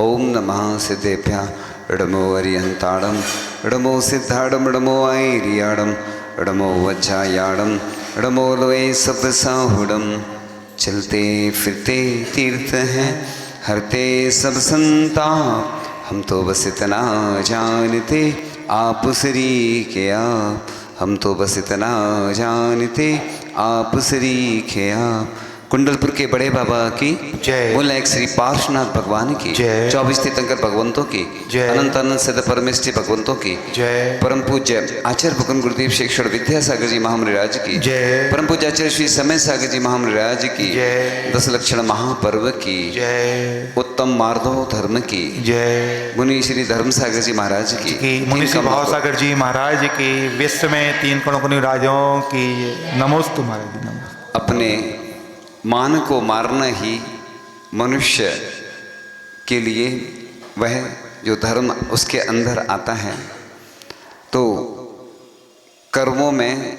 ओम नमः सिद्धेभ्यः इडमो अरिहंताड़म इडमो सिद्धाड़म इडमो ऐरियाड़म इडमो वज्जायाड़म इडमो लोए सब साहुड़म। चलते फिरते तीर्थ हैं हरते सब संताप, हम तो बस इतना जानते आप श्री के आप, हम तो बस इतना जानते आप श्री के आप। कुंडलपुर के बड़े बाबा की जय। बोला एक श्री पार्श्वनाथ भगवान की जय। 24 तीर्थंकर भगवंतों की जय। अनंत अनंत सिद्ध परमेष्टि भगवंतों की जय। परम पूज्य आचार्य भगवान गुरुदेव शेक्षर विद्यासागर जी महामृराज की जय। परम पूज्य आचार्य श्री समय सागर जी महामृराज की जय। 10 लक्षण महापर्व की जय। उत्तम मार्दव धर्म की जय। मुनि श्री धर्म सागर जी महाराज की मुनि श्री भावसागर जी महाराज की विश्व में 3 करोड़ राजों की नमोस्तु महाराज जी नमोस्तु। अपने मान को मारना ही मनुष्य के लिए वह जो धर्म उसके अंदर आता है, तो कर्मों में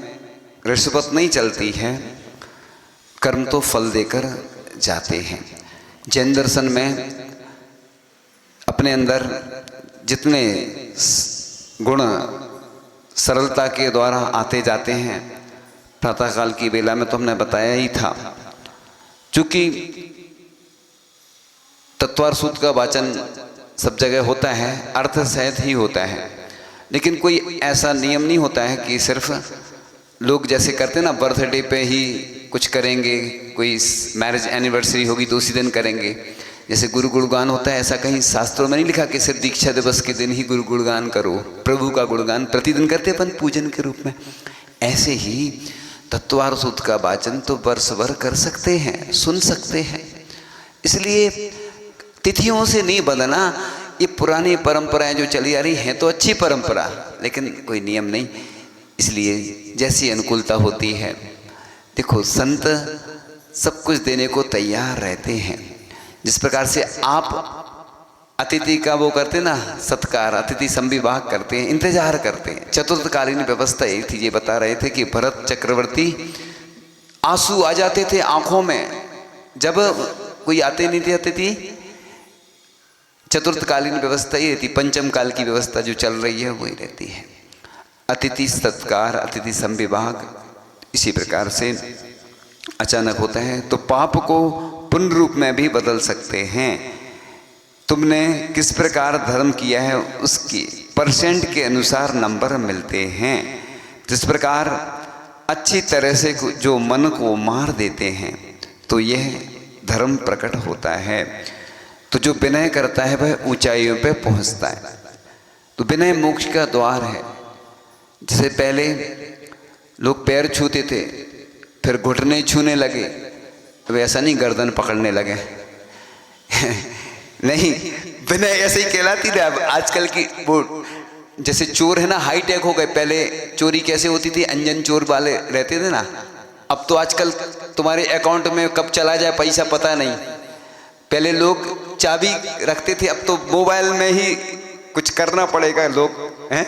रिश्वत नहीं चलती है, कर्म तो फल देकर जाते हैं। जैन दर्शन में अपने अंदर जितने गुण सरलता के द्वारा आते जाते हैं, प्रातःकाल की बेला में तो हमने बताया ही था। चूंकि तत्वार सूत्र का वाचन सब जगह होता है, अर्थ सहित ही होता है, लेकिन कोई ऐसा नियम नहीं होता है कि सिर्फ लोग जैसे करते ना बर्थडे पे ही कुछ करेंगे, कोई मैरिज एनिवर्सरी होगी तो उसी दिन करेंगे। जैसे गुरु गुणगान होता है, ऐसा कहीं शास्त्रों में नहीं लिखा कि सिर्फ दीक्षा दिवस के दिन ही गुरु गुणगान करो। प्रभु का गुणगान प्रतिदिन करते अपन पूजन के रूप में। ऐसे ही तत्वार सूत्र का वाचन तो वर्ष भर कर सकते हैं, सुन सकते हैं। इसलिए तिथियों से नहीं बदलना। ये पुरानी परंपराएं जो चली आ रही हैं तो अच्छी परंपरा, लेकिन कोई नियम नहीं, इसलिए जैसी अनुकूलता होती है। देखो संत सब कुछ देने को तैयार रहते हैं। जिस प्रकार से आप अतिथि का वो करते ना सत्कार, अतिथि संविभाग करते हैं, इंतजार करते हैं। चतुर्थकालीन व्यवस्था यही थी। ये बता रहे थे कि भरत चक्रवर्ती आंसू आ जाते थे आंखों में जब कोई आते नहीं थे अतिथि। चतुर्थकालीन व्यवस्था ये थी, पंचम काल की व्यवस्था जो चल रही है वही रहती है। अतिथि सत्कार, अतिथि संविभाग इसी प्रकार से अचानक होता है तो पाप को पुण्य रूप में भी बदल सकते हैं। तुमने किस प्रकार धर्म किया है उसकी परसेंट के अनुसार नंबर मिलते हैं। जिस प्रकार अच्छी तरह से जो मन को मार देते हैं तो यह धर्म प्रकट होता है। तो जो विनय करता है वह ऊंचाइयों पे पहुंचता है। तो विनय मोक्ष का द्वार है। जैसे पहले लोग पैर छूते थे, फिर घुटने छूने लगे, तो ऐसा नहीं गर्दन पकड़ने लगे नहीं, विनय ऐसे ही कहलाती थी। अब आजकल की वो जैसे चोर है ना, हाईटेक हो गए। पहले चोरी कैसे होती थी, अंजन चोर वाले रहते थे ना। अब तो आजकल तुम्हारे अकाउंट में कब चला जाए पैसा पता नहीं। पहले लोग चाबी रखते थे, अब तो मोबाइल में ही कुछ करना पड़ेगा लोग हैं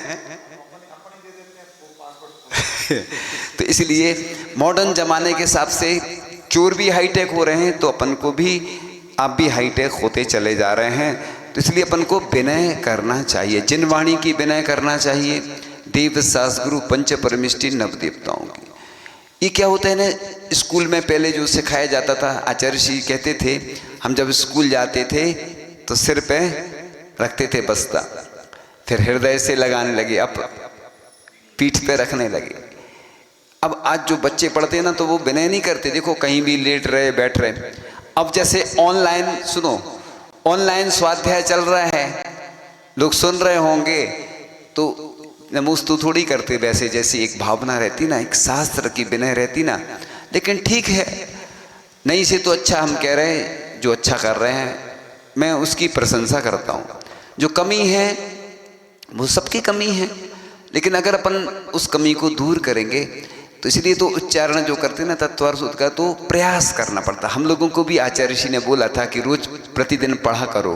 तो इसलिए मॉडर्न जमाने के हिसाब से चोर भी हाईटेक हो रहे हैं, तो अपन को भी आप भी हाईटेक होते चले जा रहे हैं। तो इसलिए अपन को विनय करना चाहिए, जिन वाणी की विनय करना चाहिए। देव सास गुरु पंच परमिष्टि नव देवताओं की। ये क्या होता है ना, स्कूल में पहले जो सिखाया जाता था, आचार्य जी कहते थे हम जब स्कूल जाते थे तो सिर पे रखते थे बस्ता, फिर हृदय से लगाने लगे, अब पीठ पे रखने लगे। अब आज जो बच्चे पढ़ते हैं ना तो वो विनय नहीं करते। देखो कहीं भी लेट रहे बैठ रहे। अब जैसे ऑनलाइन सुनो, ऑनलाइन स्वाध्याय चल रहा है, लोग सुन रहे होंगे तो नमोस्तु थोड़ी करते, वैसे जैसी एक भावना रहती ना, एक शास्त्र की विनय रहती ना। लेकिन ठीक है, नहीं से तो अच्छा हम कह रहे हैं, जो अच्छा कर रहे हैं मैं उसकी प्रशंसा करता हूँ। जो कमी है वो सबकी कमी है, लेकिन अगर अपन उस कमी को दूर करेंगे तो इसलिए तो उच्चारण जो करते हैं ना तत्वार सूत्र का, तो प्रयास करना पड़ता। हम लोगों को भी आचार्य जी ने बोला था कि रोज प्रतिदिन पढ़ा करो,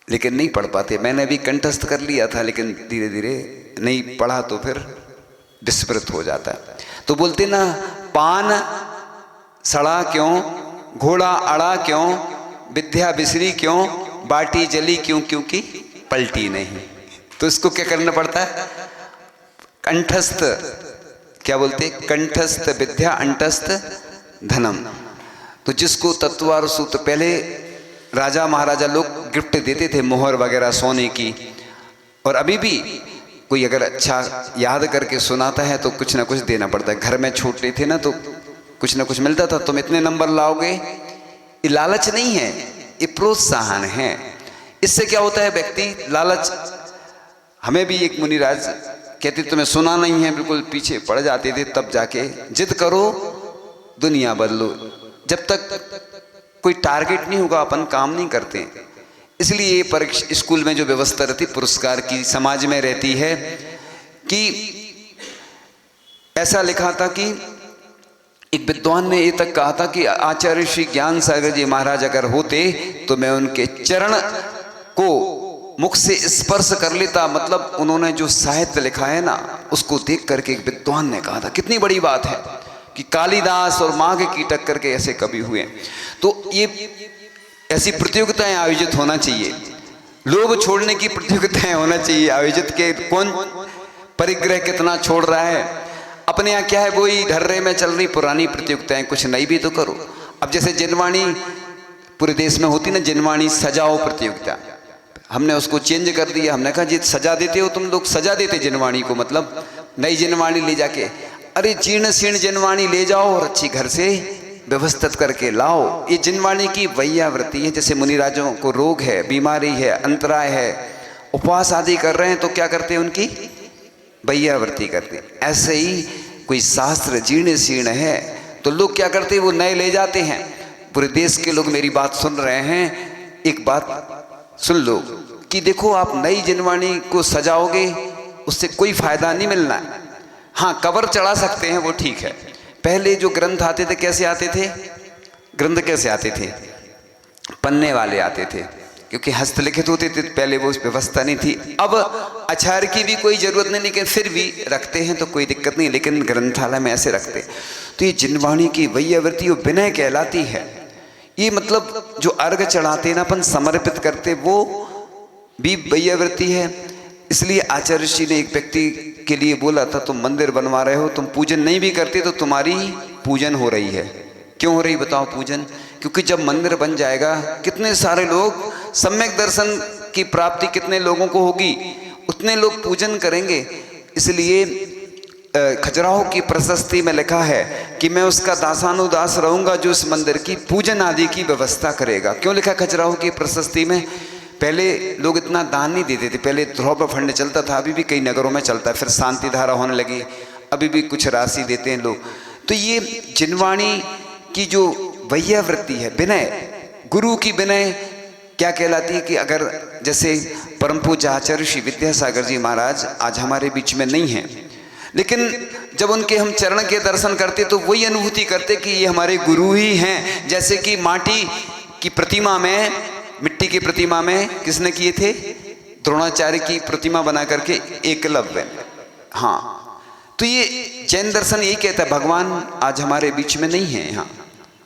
लेकिन नहीं पढ़ पाते। मैंने भी कंठस्थ कर लिया था, लेकिन धीरे धीरे नहीं पढ़ा तो फिर विस्मृत हो जाता है। तो बोलते ना, पान सड़ा क्यों, घोड़ा अड़ा क्यों, विद्या बिसरी क्यों, बाटी जली क्यों, क्योंकि पलटी नहीं। तो इसको क्या करना पड़ता है? कंठस्थ, क्या बोलते, कंठस्थ विद्या अंतस्थ धनम। तो जिसको तत्वार सूत्र, पहले राजा महाराजा लोग गिफ्ट देते थे, मोहर वगैरह सोने की, और अभी भी कोई अगर अच्छा याद करके सुनाता है तो कुछ ना कुछ देना पड़ता है। घर में छोटे थे ना तो कुछ ना कुछ मिलता था, तुम इतने नंबर लाओगे। ये लालच नहीं है, ये प्रोत्साहन है। इससे क्या होता है, व्यक्ति लालच, हमें भी एक मुनिराज कहते तुम्हें सुना नहीं है, बिल्कुल पीछे पड़ जाते थे, तब जाके जिद करो दुनिया बदलो। जब तक कोई टारगेट नहीं होगा अपन काम नहीं करते। इसलिए परीक्षा स्कूल में जो व्यवस्था रहती पुरस्कार की, समाज में रहती है, कि ऐसा लिखा था कि एक विद्वान ने ये तक कहा था कि आचार्य श्री ज्ञान सागर जी महाराज अगर होते तो मैं उनके चरण को मुख से स्पर्श कर लेता। मतलब उन्होंने जो साहित्य लिखा है ना, उसको देख करके एक विद्वान ने कहा था, कितनी बड़ी बात है कि कालिदास और माघ की टक्कर के ऐसे कवि हुए। तो ये ऐसी प्रतियोगिताएं आयोजित होना चाहिए, लोभ छोड़ने की प्रतियोगिताएं होना चाहिए आयोजित के, कौन परिग्रह कितना छोड़ रहा है। अपने यहाँ क्या है, वही ढर्रे में चल रही पुरानी प्रतियोगिताएं, कुछ नई भी तो करो। अब जैसे जिनवाणी पूरे देश में होती ना, जिनवाणी सजाओ प्रतियोगिता, हमने उसको चेंज कर दिया। हमने कहा जी सजा देते हो तुम लोग, सजा देते जिनवाणी को, मतलब नई जिनवाणी ले जाके, अरे जीर्ण शीर्ण जिनवाणी ले जाओ और अच्छी घर से व्यवस्थित करके लाओ। ये जिनवाणी की वैयावृत्ति है। जैसे मुनिराजों को रोग है, बीमारी है, अंतराय है, उपवास आदि कर रहे हैं तो क्या करते हैं, उनकी वैयावृत्ति करते हैं। ऐसे ही कोई शास्त्र जीर्ण शीर्ण है तो लोग क्या करते हैं, वो नए ले जाते हैं। पूरे देश के लोग मेरी बात सुन रहे हैं, एक बात सुन लो कि देखो आप नई जिनवाणी को सजाओगे उससे कोई फायदा नहीं मिलना है। हाँ, कवर चढ़ा सकते हैं, वो ठीक है। पहले जो ग्रंथ आते थे कैसे आते थे, ग्रंथ कैसे आते थे, पन्ने वाले आते थे, क्योंकि हस्तलिखित होते थे पहले, वो व्यवस्था नहीं थी। अब आचार्य की भी कोई जरूरत नहीं, लेकिन फिर भी रखते हैं तो कोई दिक्कत नहीं, लेकिन ग्रंथालय में ऐसे रखते। तो ये जिनवाणी की वैयावृत्ति वो विनय कहलाती है। ये मतलब जो अर्घ चढ़ाते हैं ना अपन, समर्पित करते, वो भी वैयावृत्ति है। इसलिए आचार्य जी ने एक व्यक्ति के लिए बोला था, तुम मंदिर बनवा रहे हो, तुम पूजन नहीं भी करते तो तुम्हारी पूजन हो रही है। क्यों हो रही बताओ पूजन? क्योंकि जब मंदिर बन जाएगा कितने सारे लोग, सम्यक दर्शन की प्राप्ति कितने लोगों को होगी, उतने लोग पूजन करेंगे। इसलिए खजुराहो की प्रशस्ति में लिखा है कि मैं उसका दासानुदास रहूंगा जो इस मंदिर की पूजन आदि की व्यवस्था करेगा। क्यों लिखा खजुराहो की प्रशस्ति में? पहले लोग इतना दान नहीं देते थे, पहले ध्रुव फंड चलता था, अभी भी कई नगरों में चलता है, फिर शांति धारा होने लगी, अभी भी कुछ राशि देते हैं लोग। तो ये जिनवाणी की जो वैयावृत्ति है, विनय, गुरु की विनय क्या कहलाती है कि अगर जैसे परम पूज्य आचार्य श्री विद्यासागर जी महाराज आज हमारे बीच में नहीं हैं, लेकिन जब उनके हम चरण के दर्शन करते तो वही अनुभूति करते कि ये हमारे गुरु ही हैं। जैसे कि माटी की प्रतिमा में, मिट्टी की प्रतिमा में किसने किए थे? द्रोणाचार्य की प्रतिमा बना करके एकलव्य। हाँ, तो ये जैन दर्शन यही कहता है भगवान आज हमारे बीच में नहीं है। यहाँ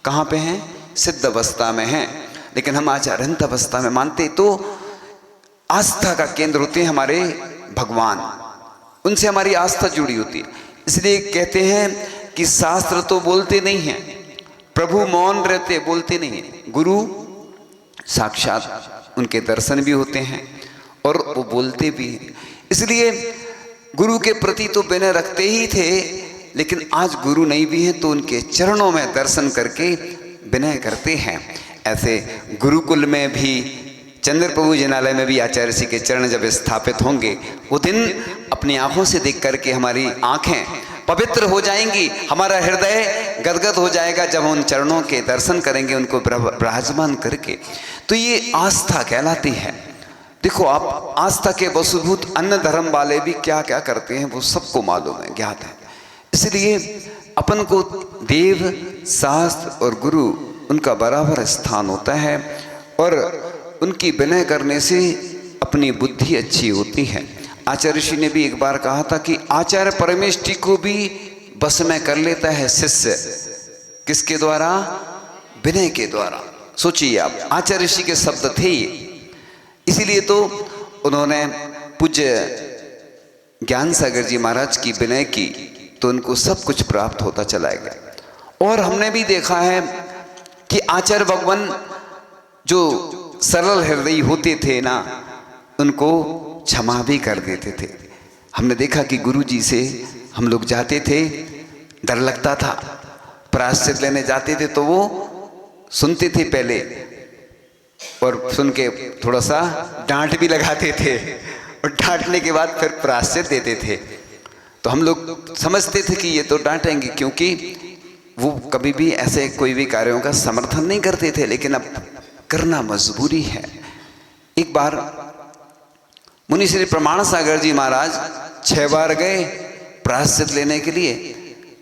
कहाँ पे हैं? सिद्ध अवस्था में हैं, लेकिन हम आज अनंत अवस्था में मानते। तो आस्था का केंद्र होते हैं हमारे भगवान, उनसे हमारी आस्था जुड़ी होती है। इसलिए कहते हैं कि शास्त्र तो बोलते नहीं हैं, प्रभु मौन रहते, बोलते नहीं हैं। गुरु साक्षात उनके दर्शन भी होते हैं और वो बोलते भी हैं। इसलिए गुरु के प्रति तो विनय रखते ही थे, लेकिन आज गुरु नहीं भी हैं तो उनके चरणों में दर्शन करके विनय करते हैं। ऐसे गुरुकुल में भी, चंद्र प्रभु जिनालय में भी आचार्य जी के चरण जब स्थापित होंगे, वो दिन अपनी आंखों से देख करके हमारी आंखें पवित्र हो जाएंगी, हमारा हृदय गदगद हो जाएगा जब उन चरणों के दर्शन करेंगे, उनको विराजमान करके। तो ये आस्था कहलाती है। देखो आप, आस्था के वसुभूत अन्य धर्म वाले भी क्या क्या करते हैं वो सबको मालूम है, ज्ञात है। इसलिए अपन को देव, शास्त्र और गुरु उनका बराबर स्थान होता है, और उनकी विनय करने से अपनी बुद्धि अच्छी होती है। आचार्य ऋषि ने भी एक बार कहा था कि आचार्य परमेष्टि को भी बस में कर लेता है शिष्य, किसके द्वारा? विनय के द्वारा। सोचिए आप, आचार्य ऋषि के शब्द थे ये। इसीलिए तो उन्होंने पूज्य ज्ञान सागर जी महाराज की विनय की तो उनको सब कुछ प्राप्त होता चला गया। और हमने भी देखा है कि आचार्य भगवान जो सरल हृदय होते थे ना, उनको क्षमा भी कर देते थे। हमने देखा कि गुरु जी से हम लोग जाते थे, डर लगता था, प्रायश्चित लेने जाते थे तो वो सुनते थे पहले और सुन के थोड़ा सा डांट भी लगाते थे और डांटने के बाद फिर प्रायश्चित देते थे। तो हम लोग समझते थे कि ये तो डांटेंगे, क्योंकि वो कभी भी ऐसे कोई भी कार्यों का समर्थन नहीं करते थे, लेकिन अब करना मजबूरी है। एक बार मुनि श्री प्रमाण सागर जी महाराज 6 बार गए प्रायश्चित लेने के लिए,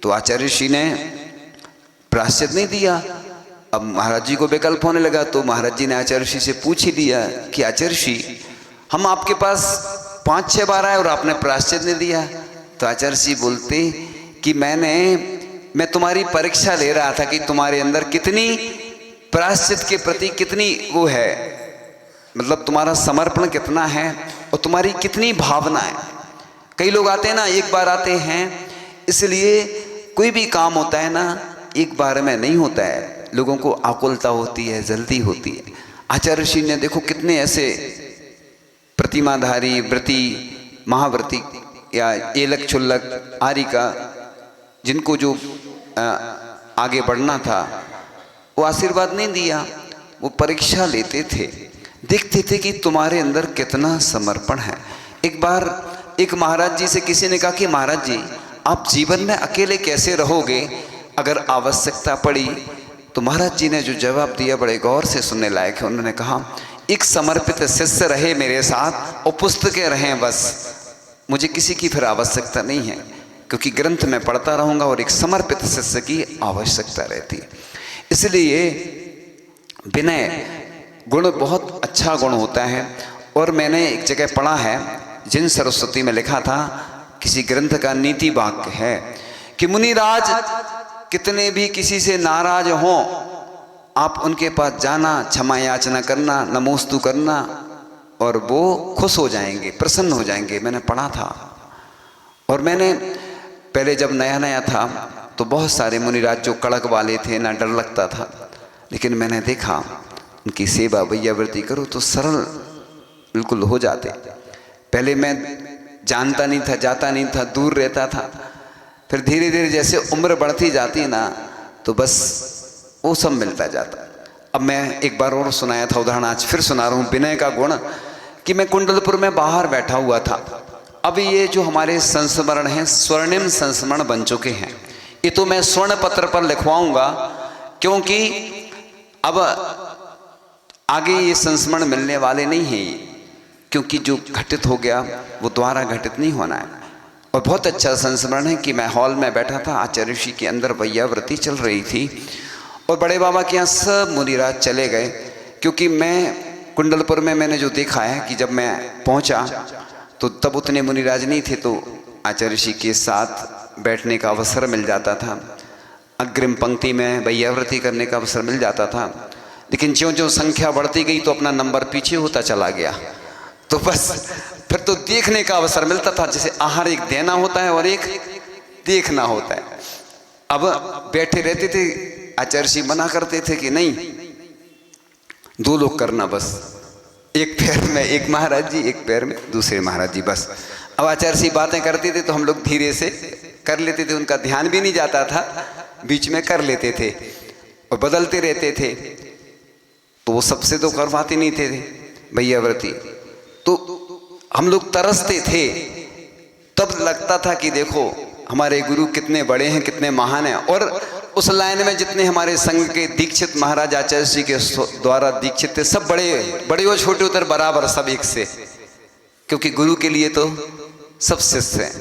तो आचार्य ऋषि ने प्रायश्चित नहीं दिया। अब महाराज जी को विकल्प होने लगा, तो महाराज जी ने आचार्य ऋषि से पूछ ही लिया कि आचार्य ऋषि, हम आपके पास 5-6 बार आए और आपने प्रायश्चित नहीं दिया। तो आचार्य ऋषि बोलते कि मैं तुम्हारी परीक्षा ले रहा था कि तुम्हारे अंदर कितनी प्रायश्चित के प्रति कितनी वो है, मतलब तुम्हारा समर्पण कितना है और तुम्हारी कितनी भावना है। कई लोग आते हैं ना, एक बार आते हैं, इसलिए कोई भी काम होता है ना एक बार में नहीं होता है, लोगों को आकुलता होती है, जल्दी होती है। आचार्य ऋषि ने देखो कितने ऐसे प्रतिमाधारी व्रती, महाव्रती या एलक छुल्लक आरिका, जिनको जो आगे बढ़ना था, वो आशीर्वाद नहीं दिया, वो परीक्षा लेते थे, देखते थे कि तुम्हारे अंदर कितना समर्पण है। एक बार एक महाराज जी से किसी ने कहा कि महाराज जी, आप जीवन में अकेले कैसे रहोगे अगर आवश्यकता पड़ी? तो महाराज जी ने जो जवाब दिया बड़े गौर से सुनने लायक है। उन्होंने कहा, एक समर्पित शिष्य रहे मेरे साथ और पुस्तकें रहें बस, मुझे किसी की फिर आवश्यकता नहीं है, क्योंकि ग्रंथ में पढ़ता रहूँगा और एक समर्पित शिष्य की आवश्यकता रहती है। इसलिए विनय गुण बहुत अच्छा गुण होता है। और मैंने एक जगह पढ़ा है, जिन सरस्वती में लिखा था, किसी ग्रंथ का नीति वाक्य है कि मुनिराज कितने भी किसी से नाराज हों, आप उनके पास जाना, क्षमा याचना करना, नमोस्तु करना, और वो खुश हो जाएंगे, प्रसन्न हो जाएंगे। मैंने पढ़ा था। और मैंने पहले जब नया नया था तो बहुत सारे मुनिराज जो कड़क वाले थे ना, डर लगता था, लेकिन मैंने देखा उनकी सेवा वैयावृत्ति करो तो सरल बिल्कुल हो जाते। पहले मैं जानता नहीं था, जाता नहीं था, दूर रहता था, फिर धीरे धीरे जैसे उम्र बढ़ती जाती ना, तो बस वो सब मिलता जाता। अब मैं एक बार और सुनाया था उदाहरण, आज फिर सुना रहा हूँ विनय का गुण, कि मैं कुंडलपुर में बाहर बैठा हुआ था। अब ये जो हमारे संस्मरण हैं स्वर्णिम संस्मरण बन चुके हैं, ये तो मैं स्वर्ण पत्र पर लिखवाऊंगा, क्योंकि अब आगे ये संस्मरण मिलने वाले नहीं हैं, क्योंकि जो घटित हो गया वो द्वारा घटित नहीं होना है। और बहुत अच्छा संस्मरण है कि मैं हॉल में बैठा था, आचार्य ऋषि के अंदर वैयावृत्ति चल रही थी और बड़े बाबा के यहाँ सब मुनिराज चले गए, क्योंकि मैं कुंडलपुर में मैंने जो देखा है कि जब मैं पहुँचा तो तब उतने मुनिराज नहीं थे, तो आचार्य ऋषि के साथ बैठने का अवसर मिल जाता था, अग्रिम पंक्ति में वैयावृत्ति करने का अवसर मिल जाता था। लेकिन ज्यों ज्यों संख्या बढ़ती गई तो अपना नंबर पीछे होता चला गया, तो बस फिर तो देखने का अवसर मिलता था। जैसे आहार एक देना होता है और एक देखना होता है। अब बैठे रहते थे, आचार्य ऋषि मना करते थे कि नहीं, 2 लोग करना बस, एक पैर में एक महाराज जी, एक पैर में दूसरे महाराज जी, बस। अब आचार्य ऋषि बातें करते थे तो हम लोग धीरे से कर लेते थे, उनका ध्यान भी नहीं जाता था, बीच में कर लेते थे और बदलते रहते थे। तो वो सबसे तो करवाते नहीं थे वैयावृत्ति, तो हम लोग तरसते थे। तब लगता था कि देखो हमारे गुरु कितने बड़े हैं, कितने महान हैं। और उस लाइन में जितने हमारे संघ के दीक्षित महाराज आचार्य जी के द्वारा दीक्षित थे, सब बड़े बड़े और छोटे उतर बराबर, सब एक से, क्योंकि गुरु के लिए तो सब शिष्य हैं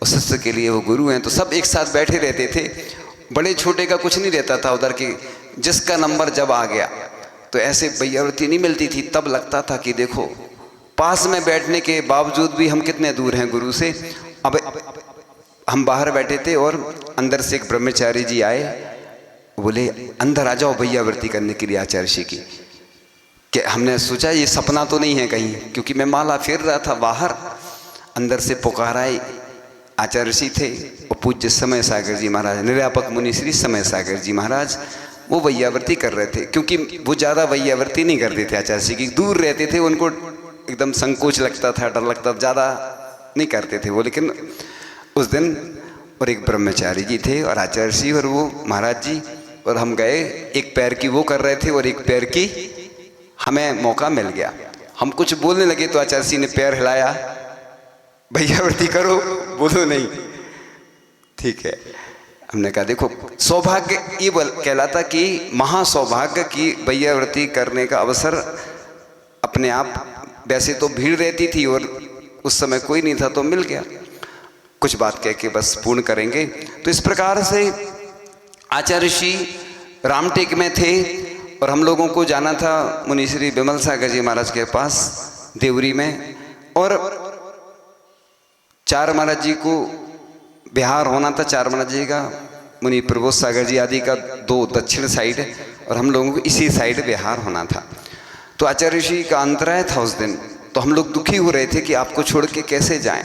और शिष्य के लिए वो गुरु हैं, तो सब एक साथ बैठे रहते थे। बड़े छोटे का कुछ नहीं रहता था उधर की, जिसका नंबर जब आ गया तो ऐसे वैयावृत्ति नहीं मिलती थी। तब लगता था कि देखो पास में बैठने के बावजूद भी हम कितने दूर हैं गुरु से। अब हम बाहर बैठे थे और अंदर से एक ब्रह्मचारी जी आए, बोले अंदर आ जाओ वैयावृत्ति करने के लिए आचार्य जी की। कि हमने सोचा ये सपना तो नहीं है कहीं, क्योंकि मैं माला फेर रहा था बाहर, अंदर से पुकार आई। आचार्य ऋषि थे और पूज्य समय सागर जी महाराज, निर्यापक मुनि श्री समय सागर जी महाराज, वो वैयावर्ती कर रहे थे। क्योंकि वो ज़्यादा वैयावर्ती नहीं करते थे आचार्य ऋषि की, दूर रहते थे, उनको एकदम संकोच लगता था, डर लगता था, ज़्यादा नहीं करते थे वो। लेकिन उस दिन और एक ब्रह्मचारी जी थे और आचार्य ऋषि और वो महाराज जी, और हम गए, एक पैर की वो कर रहे थे और एक पैर की हमें मौका मिल गया। हम कुछ बोलने लगे तो आचार्य ऋषि ने पैर हिलाया, वैयावर्ती करो, बोलो नहीं, ठीक है। हमने कहा देखो सौभाग्य ये कहलाता कि महासौभाग्य की वैयावर्ती करने का अवसर अपने आप, वैसे तो भीड़ रहती थी और उस समय कोई नहीं था तो मिल गया। कुछ बात कह के बस पूर्ण करेंगे। तो इस प्रकार से आचार्य ऋषि रामटेक में थे और हम लोगों को जाना था मुनि श्री विमल सागर जी महाराज के पास देवरी में, और चार महाराज जी को बिहार होना था, चार महाराज जी का, मुनि प्रबोध सागर जी आदि का दो दक्षिण साइड और हम लोगों को इसी साइड बिहार होना था। तो आचार्य ऋषि का अंतराय था उस दिन, तो हम लोग दुखी हो रहे थे कि आपको छोड़ के कैसे जाएं।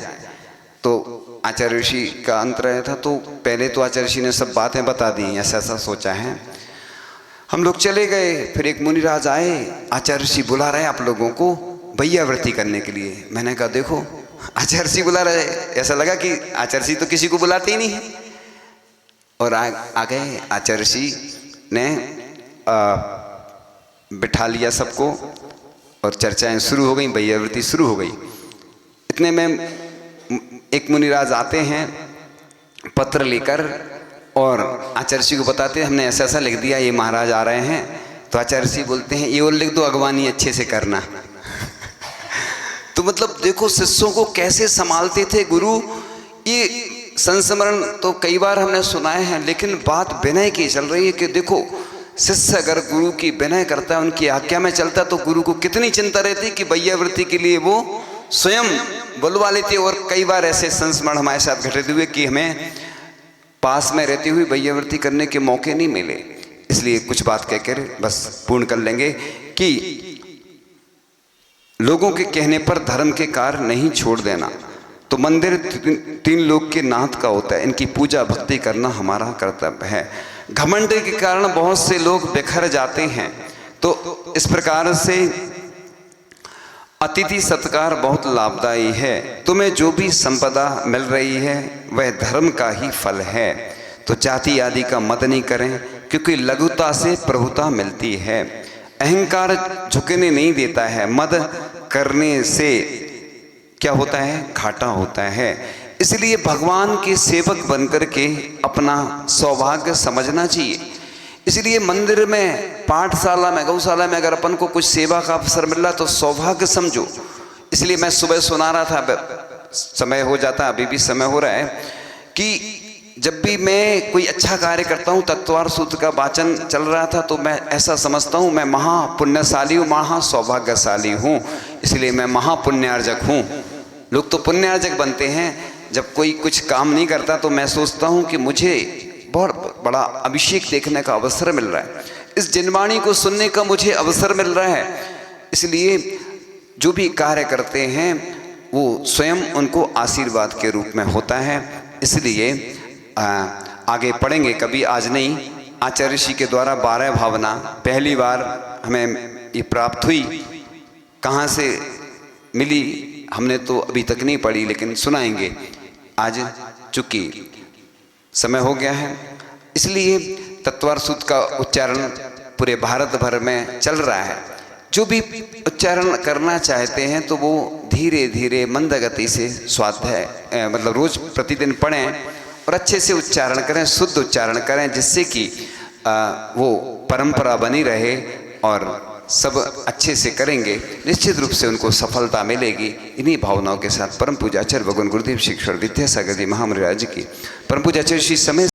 तो आचार्य ऋषि का अंतराय था, तो पहले तो आचार्य ऋषि ने सब बातें बता दी, ऐसा ऐसा सोचा है। हम लोग चले गए, फिर एक मुनिराज आए, आचार्य ऋषि बुला रहे हैं आप लोगों को वैयावर्ती करने के लिए। मैंने कहा देखो आचार्य ऋषि बुला रहे, ऐसा लगा कि आचार्य ऋषि तो किसी को बुलाते ही नहीं है। और आ गए, आचार्य ऋषि ने बिठा लिया सबको और चर्चाएं शुरू हो गई, वैयावर्ती शुरू हो गई। इतने में एक मुनिराज आते हैं पत्र लेकर और आचार्य ऋषि को बताते हैं हमने ऐसा ऐसा लिख दिया, ये महाराज आ रहे हैं। तो आचार्य ऋषि बोलते हैं ये और लिख दो, अगवानी अच्छे से करना। तो मतलब देखो शिष्यों को कैसे संभालते थे गुरु। ये संस्मरण तो कई बार हमने सुनाए हैं, लेकिन बात विनय की चल रही है कि देखो शिष्य अगर गुरु की विनय करता है, उनकी आज्ञा में चलता है, तो गुरु को कितनी चिंता रहती कि वैयावर्ती के लिए वो स्वयं बुलवा लेते। और कई बार ऐसे संस्मरण हमारे साथ घटित हुए कि हमें पास में रहती हुई वैयावर्ती करने के मौके नहीं मिले। इसलिए कुछ बात कहकर बस पूर्ण कर लेंगे कि लोगों के कहने पर धर्म के कार्य नहीं छोड़ देना। तो मंदिर तीन लोक के नाथ का होता है, इनकी पूजा भक्ति करना हमारा कर्तव्य है। घमंड के कारण बहुत से लोग बिखर जाते हैं। तो इस प्रकार से अतिथि सत्कार बहुत लाभदायी है। तुम्हें जो भी संपदा मिल रही है वह धर्म का ही फल है। तो जाति आदि का मत नहीं करें, क्योंकि लघुता से प्रभुता मिलती है। अहंकार झुकने नहीं देता है, मद करने से क्या होता है, घाटा होता है। इसलिए भगवान के सेवक बनकर के अपना सौभाग्य समझना चाहिए। इसलिए मंदिर में, पाठशाला में, गौशाला में अगर अपन को कुछ सेवा का अवसर मिल रहा तो सौभाग्य समझो। इसलिए मैं सुबह सुना रहा था, समय हो जाता, अभी भी समय हो रहा है, कि जब भी मैं कोई अच्छा कार्य करता हूँ, तत्वार सूत्र का वाचन चल रहा था, तो मैं ऐसा समझता हूँ मैं महापुण्यशाली हूँ, महासौभाग्यशाली हूँ। इसलिए मैं महापुण्यार्जक हूँ। लोग तो पुण्यार्जक बनते हैं, जब कोई कुछ काम नहीं करता तो मैं सोचता हूँ कि मुझे बहुत बड़ा अभिषेक देखने का अवसर मिल रहा है, इस जिनवाणी को सुनने का मुझे अवसर मिल रहा है। इसलिए जो भी कार्य करते हैं वो स्वयं उनको आशीर्वाद के रूप में होता है। इसलिए आगे पढ़ेंगे कभी, आज नहीं। आचार्य ऋषि के द्वारा 12 भावना पहली बार हमें ये प्राप्त हुई, कहाँ से मिली हमने तो अभी तक नहीं पढ़ी, लेकिन सुनाएंगे आज, चूंकि समय हो गया है। इसलिए तत्वार सूत्र का उच्चारण पूरे भारत भर में चल रहा है। जो भी उच्चारण करना चाहते हैं तो वो धीरे धीरे मंद गति से स्वाध्याय मतलब रोज प्रतिदिन पढ़ें और अच्छे से उच्चारण करें, शुद्ध उच्चारण करें, जिससे कि वो परंपरा बनी रहे और सब अच्छे से करेंगे, निश्चित रूप से उनको सफलता मिलेगी। इन्हीं भावनाओं के साथ परम पूज्य आचार्य भगवान गुरुदेव श्री ईश्वर विद्यासागर जी महामंडल की परम पूज्य आचार्य श्री समय